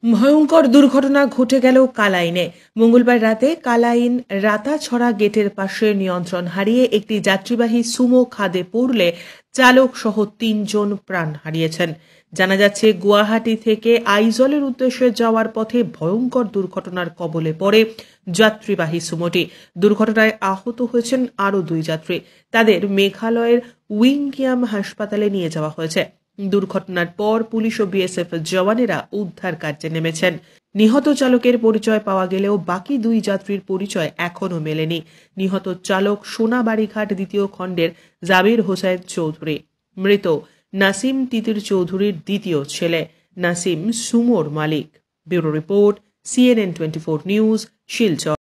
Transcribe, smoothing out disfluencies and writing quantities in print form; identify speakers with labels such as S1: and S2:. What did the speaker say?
S1: ভয়ঙ্কর দুর্ঘটনা ঘটে গেল কালাইনে। মঙ্গলবার রাতে কালাইন রাতাছড়া গেটের পাশে নিয়ন্ত্রণ হারিয়ে একটি যাত্রীবাহী সুমো খাদে পড়লে চালক সহ ৩ জন প্রাণ হারিয়েছেন। জানা যাচ্ছে, গুয়াহাটি থেকে আইজলের উদ্দেশ্যে যাওয়ার পথে ভয়ঙ্কর দুর্ঘটনার কবলে পড়ে যাত্রীবাহী সুমোটি। দুর্ঘটনায় আহত হয়েছেন আরও 2 যাত্রী। তাদের মেঘালয়ের উইংকিয়াম হাসপাতালে নিয়ে যাওয়া হয়েছে। দুর্ঘটনার পর পুলিশ ও বিএসএফ জওয়ানেরা উদ্ধার কার্যে নেমেছেন। নিহত চালকের পরিচয় পাওয়া গেলেও বাকি 2 যাত্রীর পরিচয় এখনো মেলেনি। নিহত চালক সোনাবাড়িঘাট 2য় খণ্ডের জাবির হোসেন চৌধুরী। মৃত নাসিম তিতির চৌধুরীর 2য় ছেলে। নাসিম সুমোর মালিক। Bureau report, CNN24 news, Silchar.